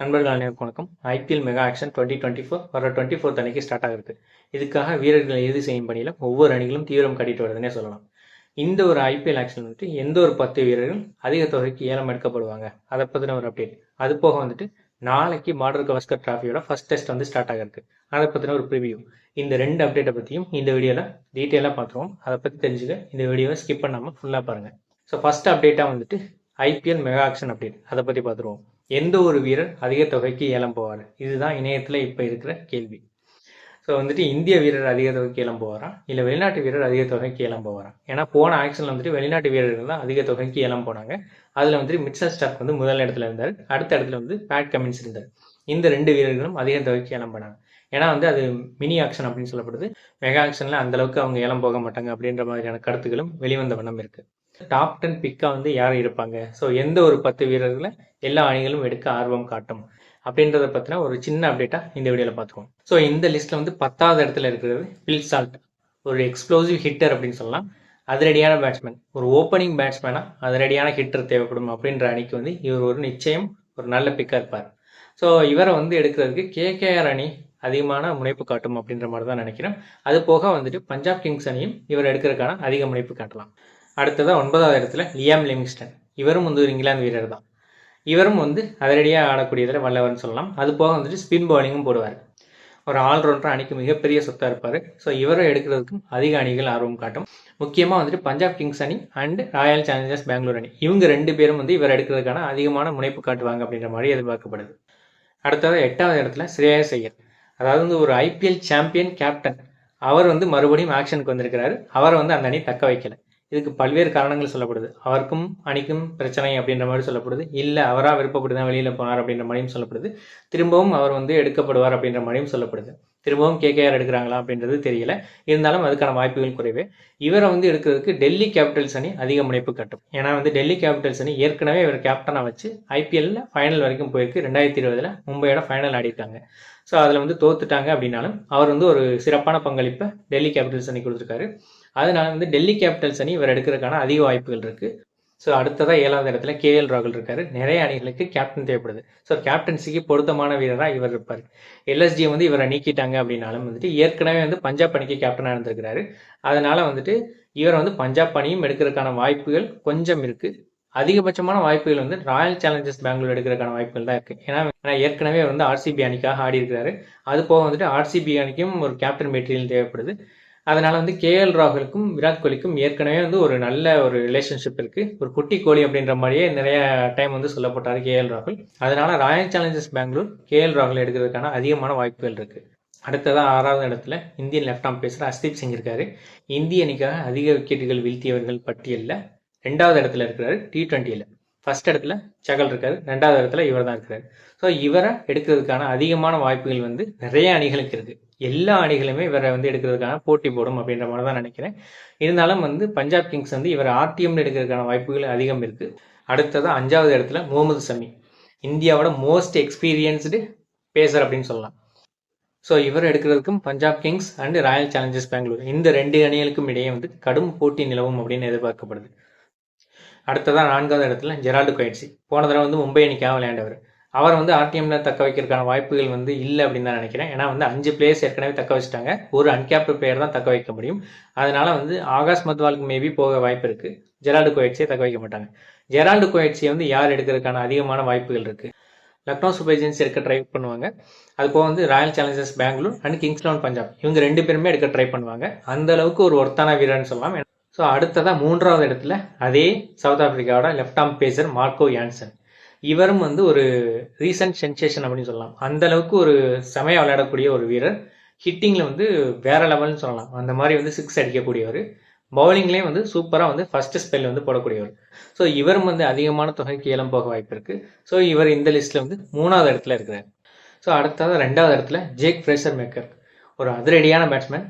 நண்பர்கள் அனைவருக்கும் வணக்கம். ஐபிஎல் மெகா ஆக்ஷன் 2024 வர 24th அன்னைக்கு ஸ்டார்ட் ஆகுது. இதுக்காக வீரர்களை இறுதி செய்யும் பணியில் ஒவ்வொரு அணிகளும் தீவிரம் காட்டிட்டு வருதுன்னே சொல்லலாம். இந்த ஒரு ஐபிஎல் ஆக்ஷன் வந்துட்டு எந்த ஒரு 10 வீரர்கள் அதிக தொகைக்கு ஏலம் எடுக்கப்படுவாங்க அதை பற்றின ஒரு அப்டேட். அது போக வந்துட்டு நாளைக்கு பார்டர் கவாஸ்கர் டிராஃபியோட ஃபர்ஸ்ட் டெஸ்ட் வந்து ஸ்டார்ட் ஆகிருக்கு. அதை பற்றின ஒரு ப்ரிவியூ. இந்த ரெண்டு அப்டேட்டை பற்றியும் இந்த வீடியோவில் டீட்டெயிலாக பார்த்துருவோம். அதை பற்றி தெரிஞ்சுக்க இந்த வீடியோவை ஸ்கிப் பண்ணாமல் ஃபுல்லாக பாருங்கள். ஸோ ஃபர்ஸ்ட் அப்டேட்டாக வந்துட்டு ஐபிஎல் மெகா ஆக்ஷன் அப்டேட் அதை பற்றி பார்த்துருவோம். எந்த ஒரு வீரர் அதிக தொகைக்கு ஏலம் போவார், இதுதான் இணையத்தில் இப்போ இருக்கிற கேள்வி. ஸோ வந்துட்டு இந்திய வீரர் அதிக தொகைக்கு ஏலம் போவாரா, இல்லை வெளிநாட்டு வீரர் அதிக தொகைக்கு ஏலம் போவாரா? ஏன்னா போன ஆக்ஷனில் வந்துட்டு வெளிநாட்டு வீரர்கள் தான் அதிக தொகைக்கு ஏலம் போனாங்க. அதில் வந்துட்டு மிச்சல் ஸ்டார்க் வந்து முதல் இடத்துல இருந்தார், அடுத்த இடத்துல வந்து பேட் கமின்ஸ் இருந்தார். இந்த ரெண்டு வீரர்களும் அதிக தொகைக்கு ஏலம் போனாங்க. ஏன்னா வந்து அது மினி ஆக்ஷன் அப்படின்னு சொல்லப்படுது. மெகா ஆக்ஷனில் அந்தளவுக்கு அவங்க ஏலம் போக மாட்டாங்க அப்படின்ற மாதிரியான கருத்துக்களும் வெளிவந்த வண்ணம் இருக்குது. டாப் 10 பிக்காக வந்து யார் இருப்பாங்க, ஸோ எந்த ஒரு 10 வீரர்களை எல்லா அணிகளும் எடுக்க ஆர்வம் காட்டும் அப்படின்றத பற்றின ஒரு சின்ன அப்டேட்டாக இந்த வீடியோவில் பார்த்துருவோம். ஸோ இந்த லிஸ்ட்டில் வந்து 10வது இடத்துல இருக்கிறது பில் சால்ட். ஒரு எக்ஸ்ப்ளோசிவ் ஹிட்டர் அப்படின்னு சொல்லலாம். அதிரடியான பேட்ஸ்மேன், ஒரு ஓப்பனிங் பேட்ஸ்மேனாக அதிரடியான ஹிட்டர் தேவைப்படும் அப்படின்ற அணிக்கு வந்து இவர் ஒரு நிச்சயம் ஒரு நல்ல பிக்காக இருப்பார். ஸோ இவரை வந்து எடுக்கிறதுக்கு கேகேஆர் அணி அதிகமான முனைப்பு காட்டும் அப்படின்ற மாதிரி தான் நினைக்கிறேன். அது போக வந்துட்டு பஞ்சாப் கிங்ஸ் அணியும் இவர் எடுக்கிறதுக்கான அதிக முனைப்பு காட்டலாம். அடுத்ததாக 9வது இடத்துல லியாம் லிவிங்ஸ்டன். இவரும் வந்து ஒரு இங்கிலாந்து வீரர் தான். இவரும் வந்து அதிரடியாக ஆடக்கூடியதில் வல்லவர்னு சொல்லலாம். அது போக வந்துட்டு ஸ்பின் பவுலிங்கும் போடுவார். ஒரு ஆல்ரவுண்டர் அணிக்கு மிகப்பெரிய சொத்தாக இருப்பார். ஸோ இவரை எடுக்கிறதுக்கும் அதிக அணிகள் ஆர்வம் காட்டும். முக்கியமாக வந்துட்டு பஞ்சாப் கிங்ஸ் அணி அண்ட் ராயல் சேலஞ்சர்ஸ் பெங்களூர் அணி, இவங்க ரெண்டு பேரும் வந்து இவர் எடுக்கிறதுக்கான அதிகமான முனைப்பு காட்டுவாங்க அப்படின்ற மாதிரி எதிர்பார்க்கப்படுது. அடுத்ததாக 8வது இடத்துல ஸ்ரேயஸ் ஐயர். அதாவது வந்து ஒரு ஐபிஎல் சாம்பியன் கேப்டன். அவர் வந்து மறுபடியும் ஆக்ஷனுக்கு வந்திருக்கிறாரு. அவரை வந்து அந்த அணி தக்க வைக்கல. இதுக்கு பல்வேறு காரணங்கள் சொல்லப்படுது. அவருக்கும் அணிக்கும் பிரச்சனை அப்படின்ற மாதிரி சொல்லப்படுது. இல்லை அவராக விருப்பப்பட்டு தான் வெளியில் போனார் அப்படின்ற மாதிரியும் சொல்லப்படுது. திரும்பவும் அவர் வந்து எடுக்கப்படுவார் அப்படின்ற மாதிரியும் சொல்லப்படுது. திரும்பவும் கேகேஆர் எடுக்கிறாங்களா அப்படின்றது தெரியல. இருந்தாலும் அதுக்கான வாய்ப்புகள் குறைவு. இவரை வந்து எடுக்கிறதுக்கு டெல்லி கேபிட்டல்ஸ் அணி அதிக முனைப்பு காட்டும். ஏன்னா வந்து டெல்லி கேபிட்டல்ஸ் அணி ஏற்கனவே இவர் கேப்டனாக வச்சு ஐபிஎல்ல ஃபைனல் வரைக்கும் போயிருக்கு. 2020 மும்பையோட ஃபைனல் ஆடிருக்காங்க. ஸோ அதில் வந்து தோத்துட்டாங்க அப்படின்னாலும் அவர் வந்து ஒரு சிறப்பான பங்களிப்பை டெல்லி கேபிட்டல்ஸ் அணி கொடுத்துருக்காரு. அதனால வந்து டெல்லி கேபிட்டல்ஸ் அணி இவர் எடுக்கிறதுக்கான அதிக வாய்ப்புகள் இருக்குது. ஸோ அடுத்ததாக 7வது இடத்துல கேஎல் ராகுல் இருக்காரு. நிறைய அணிகளுக்கு கேப்டன் தேவைப்படுது. ஸோ கேப்டன்சிக்கு பொருத்தமான வீரராக இவர் இருப்பார். எல்எஸ்ஜி வந்து இவரை நீக்கிட்டாங்க அப்படின்னாலும் வந்துட்டு ஏற்கனவே வந்து பஞ்சாப் அணிக்கு கேப்டனாக இருந்திருக்கிறாரு. அதனால வந்துட்டு இவரை வந்து பஞ்சாப் அணியும் எடுக்கிறதுக்கான வாய்ப்புகள் கொஞ்சம் இருக்குது. அதிகபட்சமான வாய்ப்புகள் வந்து ராயல் சேலஞ்சர்ஸ் பெங்களூர் எடுக்கிறதுக்கான வாய்ப்புகள் தான் இருக்குது. ஏன்னா ஏற்கனவே வந்து ஆர்சிபி அணிக்காக ஆடி இருக்கிறாரு. அது போக வந்துட்டு ஆர்சிபி அணிக்கும் ஒரு கேப்டன் மெட்டீரியல் தேவைப்படுது. அதனால வந்து கேஎல் ராகுலுக்கும் விராட் கோலிக்கும் ஏற்கனவே வந்து ஒரு நல்ல ஒரு ரிலேஷன்ஷிப் இருக்கு. ஒரு குட்டி கோலி அப்படின்ற மாதிரியே நிறைய டைம் வந்து சொல்லப்பட்டாரு கேஎல் ராகுல். அதனால ராயல் சேலஞ்சர்ஸ் பெங்களூர் கேஎல் ராகுல் எடுக்கிறதுக்கான அதிகமான வாய்ப்புகள் இருக்கு. அடுத்ததான் 6வது இடத்துல Indian left arm pacer Arshdeep Singh இருக்காரு. இந்திய அணிக்காக அதிக விக்கெட்டுகள் வீழ்த்தியவர்கள் பட்டியலில் 2வது இடத்துல இருக்கிறாரு. T20ல ஃபர்ஸ்ட் இடத்துல சகல் இருக்காரு. 2வது இடத்துல இவர் தான் இருக்கிறாரு. ஸோ இவரை எடுக்கிறதுக்கான அதிகமான வாய்ப்புகள் வந்து நிறைய அணிகளுக்கு இருக்கு. எல்லா அணிகளுமே இவரை வந்து எடுக்கிறதுக்கான போட்டி போடும் அப்படின்ற மாதிரி தான் நினைக்கிறேன். இருந்தாலும் வந்து பஞ்சாப் கிங்ஸ் வந்து இவர் ஆர்டிஎம்ல எடுக்கிறதுக்கான வாய்ப்புகள் அதிகம் இருக்கு. அடுத்ததான் 5வது இடத்துல முகமது ஷமி. இந்தியாவோட மோஸ்ட் எக்ஸ்பீரியன்ஸ்டு பேசர் அப்படின்னு சொல்லலாம். ஸோ இவர் எடுக்கிறதுக்கும் Punjab Kings and Royal Challengers Bangalore இந்த ரெண்டு அணிகளுக்கும் இடையே வந்து கடும் போட்டி நிலவும் அப்படின்னு எதிர்பார்க்கப்படுது. அடுத்ததான் 4வது இடத்துல ஜெரால்டு குவைட்ஸி. போன தடவை வந்து மும்பை அணிக்காக விளையாண்டவர். அவர் வந்து ஆர்டிஎம்ல தக்க வைக்கிறதுக்கான வாய்ப்புகள் வந்து இல்லை அப்படின்னு தான் நினைக்கிறேன். ஏன்னா வந்து 5 பிளேயர்ஸ் ஏற்கனவே தக்க வச்சுட்டாங்க. ஒரு அன்கேப்டு பிளேயர் தான் தக்க வைக்க முடியும். அதனால வந்து ஆகாஷ் மத்வாலுக்கு மேபி போக வாய்ப்பு இருக்கு. ஜெரால்டு குவைட்ஸியை தக்க வைக்க மாட்டாங்க. ஜெரால்டு குவைட்ஸியை வந்து யார் எடுக்கிறதுக்கான அதிகமான வாய்ப்புகள் இருக்கு? லக்னோ சூப்பர் ஜெயின்ஸ் எடுக்க ட்ரை பண்ணுவாங்க. அது போக வந்து Royal Challengers Bangalore and Kings 11 Punjab இவங்க ரெண்டு பேருமே எடுக்க ட்ரை பண்ணுவாங்க. அந்த அளவுக்கு ஒரு ஒர்த்தான வீரர்னு சொல்லலாம். ஸோ அடுத்ததான் 3வது இடத்துல அதே சவுத் ஆப்பிரிக்காவோட left arm pacer Marco Jansen. இவரும் வந்து ஒரு ரீசன்ட் சென்சேஷன் அப்படின்னு சொல்லலாம். அந்த அளவுக்கு ஒரு செமையாக விளையாடக்கூடிய ஒரு வீரர். ஹிட்டிங்கில் வந்து வேற லெவல்னு சொல்லலாம். அந்த மாதிரி வந்து 6 அடிக்கக்கூடியவர். பவுலிங்லேயும் வந்து சூப்பராக வந்து ஃபர்ஸ்ட் ஸ்பெல் வந்து போடக்கூடியவர். ஸோ இவரும் வந்து அதிகமான தொகைக்கு ஏலம் போக வாய்ப்பு இருக்கு. ஸோ இவர் இந்த லிஸ்ட்ல வந்து 3வது இடத்துல இருக்கிறார். ஸோ அடுத்தது 2வது இடத்துல ஜேக் ஃப்ரேசர் மேக்கர். ஒரு அதிரடியான பேட்ஸ்மேன்,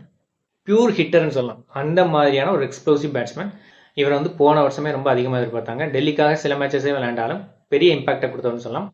பியூர் ஹிட்டர்னு சொல்லலாம். அந்த மாதிரியான ஒரு எக்ஸ்ப்ளோசிவ் பேட்ஸ்மேன். இவர் வந்து போன வருஷமே ரொம்ப அதிகமாக எதிர்பார்த்தாங்க. டெல்லிக்காக சில மேட்சஸே விளையாண்டாலும் பெரிய இம்பாக்டை கொடுத்தவர்னு சொல்லலாம்.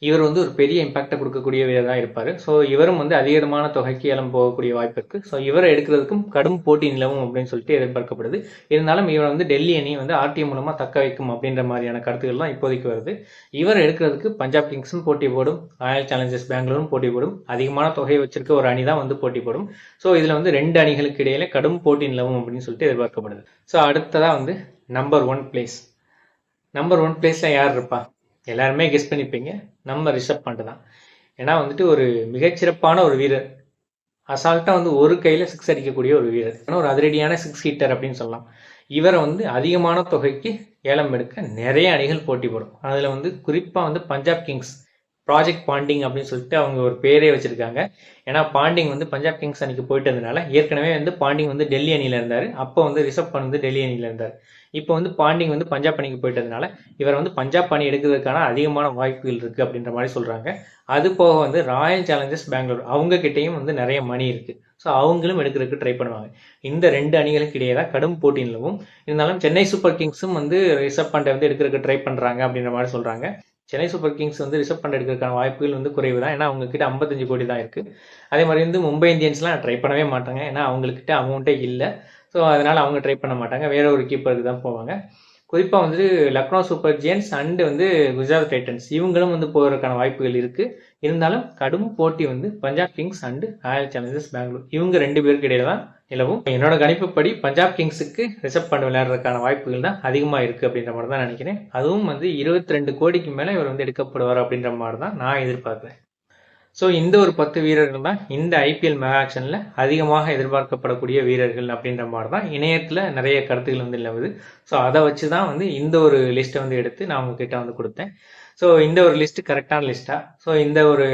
இவர் வந்து ஒரு பெரிய இம்பாக்டை கொடுக்கக்கூடிய வீரர் தான் இருப்பார். ஸோ இவரும் வந்து அதிகமான தொகைக்கு ஏலம் போகக்கூடிய வாய்ப்பு இருக்குது. ஸோ இவரை எடுக்கிறதுக்கும் கடும் போட்டி நிலவும் அப்படின்னு சொல்லிட்டு எதிர்பார்க்கப்படுது. இருந்தாலும் இவரை வந்து டெல்லி அணி வந்து ஆர்டிஎம் மூலமாக தக்க வைக்கும் அப்படின்ற மாதிரியான கருத்துக்கள் தான் இப்போதைக்கு வருது. இவர் எடுக்கிறதுக்கு பஞ்சாப் கிங்ஸும் போட்டி போடும், ராயல் சேலஞ்சர்ஸ் பெங்களூரும் போட்டி போடும். அதிகமான தொகையை வச்சிருக்க ஒரு அணி தான் வந்து போட்டி போடும். ஸோ இதில் வந்து 2 அணிகளுக்கு இடையில கடும் போட்டி நிலவும் அப்படின்னு சொல்லிட்டு எதிர்பார்க்கப்படுது. ஸோ அடுத்ததாக வந்து நம்பர் 1 பிளேஸ். நம்பர் 1 பிளேஸில் யார் இருப்பா? எல்லாருமே கெஸ் பண்ணிப்பீங்க, நம்ம ரிஷப் பண்ட் தான். ஏன்னா வந்துட்டு ஒரு மிகச்சிறப்பான ஒரு வீரர், அசால்ட்டாக வந்து ஒரு கையில் 6 அடிக்கக்கூடிய ஒரு வீரர், ஒரு அதிரடியான 6 ஹிட்டர் அப்படின்னு சொல்லலாம். இவரை வந்து அதிகமான தொகைக்கு ஏலம் எடுக்க நிறைய அணிகள் போட்டி போடும். அதில் வந்து குறிப்பாக வந்து பஞ்சாப் கிங்ஸ் ப்ராஜெக்ட் பாண்டிங் அப்படின்னு சொல்லிட்டு அவங்க ஒரு பேரே வச்சிருக்காங்க. ஏன்னா பாண்டிங் வந்து பஞ்சாப் கிங்ஸ் அணிக்கு போயிட்டதுனால, ஏற்கனவே வந்து பாண்டிங் வந்து டெல்லி அணியில் இருந்தார். அப்போ வந்து ரிஷப் பண்ட் வந்து டெல்லி அணியில் இருந்தார். இப்போ வந்து பாண்டிங் வந்து பஞ்சாப் அணிக்கு போயிட்டதுனால இவர் வந்து பஞ்சாப் அணி எடுக்கிறதுக்கான அதிகமான வாய்ப்புகள் இருக்குது அப்படின்ற மாதிரி சொல்கிறாங்க. அது போக வந்து ராயல் சேலஞ்சர்ஸ் பெங்களூர் அவங்க கிட்டேயும் வந்து நிறைய மணி இருக்குது. ஸோ அவங்களும் எடுக்கிறதுக்கு ட்ரை பண்ணுவாங்க. இந்த 2 அணிகளுக்கு இடையே தான் கடும் போட்டி நிலவும். இருந்தாலும் சென்னை சூப்பர் கிங்ஸும் வந்து ரிஷப் பண்டை வந்து எடுக்கிறதுக்கு ட்ரை பண்ணுறாங்க அப்படின்ற மாதிரி சொல்கிறாங்க. சென்னை சூப்பர் கிங்ஸ் வந்து ரிஷப் பண்ட் எடுக்கிறதுக்கான வாய்ப்புகள் வந்து குறைவு தான். ஏன்னா அவங்க கிட்ட 55 கோடி தான் இருக்குது. அதே மாதிரி வந்து மும்பை இந்தியன்ஸ்லாம் ட்ரை பண்ணவே மாட்டாங்க. ஏன்னா அவங்கக்கிட்ட அமௌண்ட்டே இல்லை. ஸோ அதனால் அவங்க ட்ரை பண்ண மாட்டாங்க, வேற ஒரு கீப்பருக்கு தான் போவாங்க. குறிப்பாக வந்து லக்னோ சூப்பர் ஜெயின்ஸ் அண்டு வந்து குஜராத் டைட்டன்ஸ் இவங்களும் வந்து போகிறதுக்கான வாய்ப்புகள் இருக்குது. இருந்தாலும் கடும் போட்டி வந்து Punjab Kings and Royal Challengers Bangalore இவங்க 2 பேருக்கு இடையில தான் நிலவும். என்னோட கணிப்புப்படி பஞ்சாப் கிங்ஸுக்கு ரிஷப் பண்ட் விளையாடுறதுக்கான வாய்ப்புகள் தான் அதிகமாக இருக்குது அப்படின்ற மாதிரி தான் நினைக்கிறேன். அதுவும் வந்து 22 கோடிக்கு மேலே இவர் வந்து எடுக்கப்படுவார் அப்படின்ற மாதிரி தான் நான் எதிர்பார்க்குறேன். ஸோ இந்த ஒரு 10 வீரர்கள் தான் இந்த ஐபிஎல் மெகா ஆக்ஷனில் அதிகமாக எதிர்பார்க்கப்படக்கூடிய வீரர்கள் அப்படின்ற மாதிரி தான் இணையத்தில் நிறைய கருத்துக்கள் வந்து நிலவுது. ஸோ அதை வச்சு தான் வந்து இந்த ஒரு லிஸ்ட்டை வந்து எடுத்து நான் உங்ககிட்ட வந்து கொடுத்தேன். ஸோ இந்த ஒரு லிஸ்ட்டு கரெக்டான லிஸ்ட்டா? ஸோ இந்த ஒரு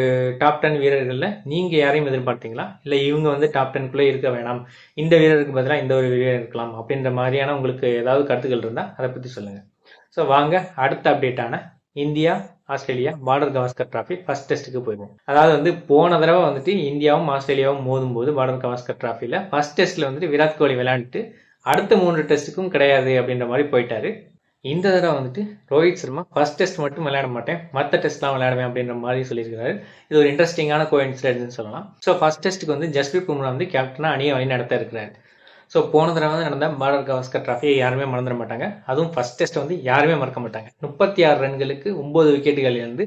டாப் 10 வீரர்களில் நீங்கள் யாரையும் எதிர்பார்த்தீங்களா? இல்லை இவங்க வந்து டாப் 10குள்ளே இருக்க வேணாம், இந்த வீரருக்கு பதிலாக இந்த ஒரு வீரர் இருக்கலாம் அப்படின்ற மாதிரியான உங்களுக்கு ஏதாவது கருத்துக்கள் இருந்தால் அதை பற்றி சொல்லுங்கள். ஸோ வாங்க அடுத்த அப்டேட்டான India Australia Border Gavaskar trophy first டெஸ்ட்டுக்கு போயிடுவோம். அதாவது வந்து போன தடவை வந்துட்டு இந்தியாவும் ஆஸ்திரேலியாவும் மோதும் போது பார்டர் கவாஸ்கர் டிராஃபியில் ஃபர்ஸ்ட் டெஸ்ட்டில் வந்துட்டு விராட் கோலி விளையாண்டுட்டு அடுத்த 3 டெஸ்ட்டுக்கும் கிடையாது அப்படின்ற மாதிரி போயிட்டாரு. இந்த தடவை வந்துட்டு ரோஹித் சர்மா ஃபர்ஸ்ட் டெஸ்ட் மட்டும் விளையாட மாட்டேன், மற்ற டெஸ்ட்லாம் விளையாடுவேன் அப்படின்ற மாதிரி சொல்லியிருக்காரு. இது ஒரு இன்ட்ரெஸ்டிங்கான கோஇன்சிடென்ட்னு சொல்லலாம். ஸோ ஃபர்ஸ்ட் டெஸ்ட்டுக்கு வந்து ஜஸ்பிரீத் பும்ரா வந்து கேப்டனாக அணியை வழி நடத்த இருக்கிறார். ஸோ போன தடவை நடந்த பார்டர் கவாஸ்கர் டிராஃபியை யாருமே மறந்துட மாட்டாங்க. அதுவும் ஃபர்ஸ்ட் டெஸ்ட் வந்து யாருமே மறக்க மாட்டாங்க. 36 ரன்களுக்கு 9 விக்கெட்டுகள் இருந்து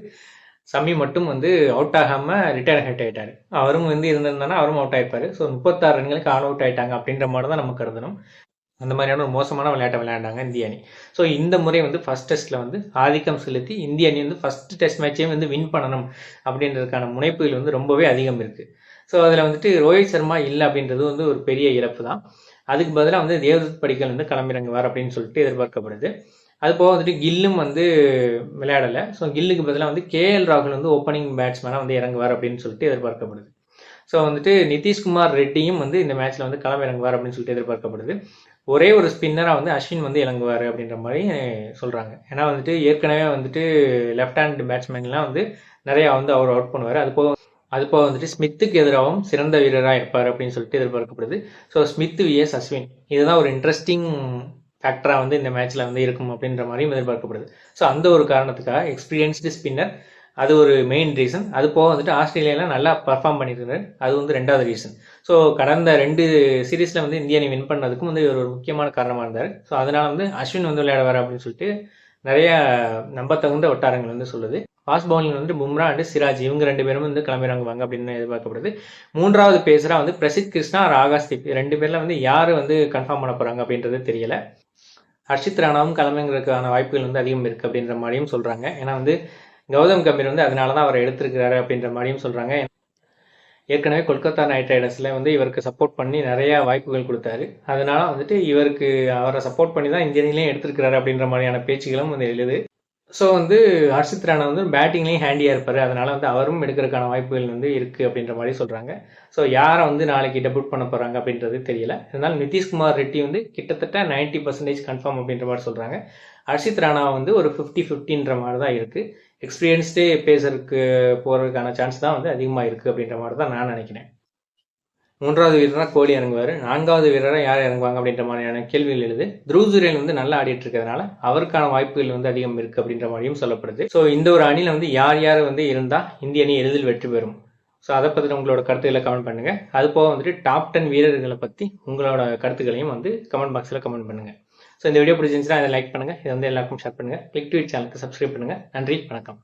சமி மட்டும் வந்து அவுட் ஆகாமல் ரிட்டையர் ஆகிட்டார். அவரும் வந்து இருந்திருந்தானா அவரும் அவுட் ஆகிப்பார். ஸோ 36 ரன்களுக்கு ஆல் அவுட் ஆகிட்டாங்க அப்படின்ற மாதிரி தான் நம்ம கருதணும். அந்த மாதிரியான ஒரு மோசமான விளையாட்டை விளையாண்டாங்க இந்திய அணி. ஸோ இந்த முறை வந்து ஃபர்ஸ்ட் டெஸ்ட்டில் வந்து ஆதிக்கம் செலுத்தி இந்திய அணி வந்து ஃபர்ஸ்ட் டெஸ்ட் மேட்சையும் வந்து வின் பண்ணணும் அப்படின்றதுக்கான முனைப்புகள் வந்து ரொம்பவே அதிகம் இருக்குது. ஸோ அதில் வந்துட்டு ரோஹித் சர்மா இல்லை அப்படின்றது வந்து ஒரு பெரிய இழப்பு தான். அதுக்கு பதிலாக வந்து தேவ்தத் படிக்கல் வந்து களமிறங்குவார் அப்படின்னு சொல்லிட்டு எதிர்பார்க்கப்படுது. அது போக வந்துட்டு கில்லும் வந்து விளையாடலை. ஸோ கில்லுக்கு பதிலாக வந்து கேஎல் ராகுல் வந்து ஓப்பனிங் பேட்ஸ்மேனாக வந்து இறங்குவார் அப்படின்னு சொல்லிட்டு எதிர்பார்க்கப்படுது. ஸோ வந்துட்டு நிதிஷ்குமார் ரெட்டியும் வந்து இந்த மேட்ச்சில் வந்து களமிறங்குவார் அப்படின்னு சொல்லிட்டு எதிர்பார்க்கப்படுது. ஒரே ஒரு ஸ்பின்னராக வந்து அஸ்வின் வந்து இறங்குவார் அப்படின்ற மாதிரி சொல்கிறாங்க. ஏன்னா வந்துட்டு ஏற்கனவே வந்துட்டு லெஃப்ட் ஹேண்ட் பேட்ஸ்மேன்லாம் வந்து நிறையா வந்து அவர் அவுட் பண்ணுவார். அது போக வந்துட்டு ஸ்மித்துக்கு எதிராகவும் சிறந்த வீரராக இருப்பார் அப்படின்னு சொல்லிட்டு எதிர்பார்க்கப்படுது. ஸோ ஸ்மித் விஎஸ் அஸ்வின் இதுதான் ஒரு இன்ட்ரெஸ்டிங் ஃபேக்டராக வந்து இந்த மேட்ச்சில் வந்து இருக்கும் அப்படின்ற மாதிரியும் எதிர்பார்க்கப்படுது. ஸோ அந்த ஒரு காரணத்துக்காக எக்ஸ்பீரியன்ஸ்டு ஸ்பின்னர் அது ஒரு மெயின் ரீசன். அது போக வந்துட்டு ஆஸ்திரேலியாவில் நல்லா பர்ஃபார்ம் பண்ணியிருந்தார், அது வந்து 2வது ரீசன். ஸோ கடந்த 2 சீரீஸில் வந்து இந்திய அணி வின் பண்ணதுக்கும் வந்து ஒரு முக்கியமான காரணமாக இருந்தார். ஸோ அதனால் வந்து அஸ்வின் வந்து விளையாடுவார் அப்படின்னு சொல்லிட்டு நிறைய நம்பத்தகுந்த வட்டாரங்கள் வந்து சொல்லுது. ஃபாஸ்ட் பவுலிங் வந்து பும்ரா அண்ட் சிராஜ் இவங்க 2 பேரும் வந்து களமிறங்குவாங்க அப்படின்னு எதிர்பார்க்கப்படுது. 3வது பேசராக வந்து பிரசித் கிருஷ்ணா ஒரு ஆகாஷ்தீப் 2 பேரில் வந்து யார் வந்து கன்ஃபார்ம் பண்ண போகிறாங்க அப்படின்றது தெரியல. ஹர்ஷித் ராணாவும் களமிறங்குறதுக்கான வாய்ப்புகள் வந்து அதிகம் இருக்குது அப்படின்ற மாதிரியும் சொல்கிறாங்க. ஏன்னா வந்து கௌதம் கம்பீர் வந்து அதனால தான் அவரை எடுத்திருக்கிறாரு அப்படின்ற மாதிரியும் சொல்கிறாங்க. ஏற்கனவே கொல்கத்தா நைட் ரைடர்ஸில் வந்து இவருக்கு சப்போர்ட் பண்ணி நிறையா வாய்ப்புகள் கொடுத்தாரு. அதனால வந்துட்டு இவருக்கு அவரை சப்போர்ட் பண்ணி தான் இந்திய அணிலையும் எடுத்திருக்கிறாரு அப்படின்ற மாதிரியான பேச்சுகளும் வந்து எழுது. ஸோ வந்து ஹர்ஷித் ராணா வந்து பேட்டிங்லேயும் ஹேண்டியாக இருப்பார். அதனால் வந்து அவரும் எடுக்கிறதுக்கான வாய்ப்புகள் வந்து இருக்குது அப்படின்ற மாதிரி சொல்கிறாங்க. ஸோ யாரை வந்து நாளைக்கு டெபியூட் பண்ண போகிறாங்க அப்படின்றது தெரியல. இருந்தாலும் நிதிஷ்குமார் ரெட்டி வந்து கிட்டத்தட்ட 90% கன்ஃபார்ம் அப்படின்ற மாதிரி சொல்கிறாங்க. ஹர்ஷித் ராணா வந்து ஒரு 50-50ன்ற மாதிரி தான் இருக்குது. எக்ஸ்பீரியன்ஸ்டு பேசருக்கு போகிறதுக்கான சான்ஸ் தான் வந்து அதிகமாக இருக்குது அப்படின்ற மாதிரி தான் நான் நினைக்கிறேன். மூன்றாவது வீரராக கோலி இறங்குவார், நான்காவது வீரராக யார் இறங்குவாங்க அப்படின்ற மாதிரியான கேள்விகள் எழுது. துருவ் ஜுரேல் வந்து நல்லா ஆடிட்டு இருக்கிறதுனால அவருக்கான வாய்ப்புகள் வந்து அதிகம் இருக்கு அப்படின்ற மாதிரியும் சொல்லப்படுது. ஸோ இந்த ஒரு அணியில் வந்து யார் யார் வந்து இருந்தால் இந்திய அணி எளிதில் வெற்றி பெறும், ஸோ அதை பற்றி உங்களோட கருத்துக்களை கமெண்ட் பண்ணுங்கள். அது போக வந்துட்டு டாப் 10 வீரர்களை பற்றி உங்களோட கருத்துக்களையும் வந்து கமெண்ட் பாக்ஸில் கமெண்ட் பண்ணுங்கள். ஸோ இந்த வீடியோ பிடிச்சிருந்துச்சுன்னா அதை லைக் பண்ணுங்கள், இதை வந்து எல்லாருக்கும் ஷேர் பண்ணுங்கள், கிளிக் டு சேனலுக்கு சப்ஸ்கிரைப் பண்ணுங்கள். நன்றி, வணக்கம்.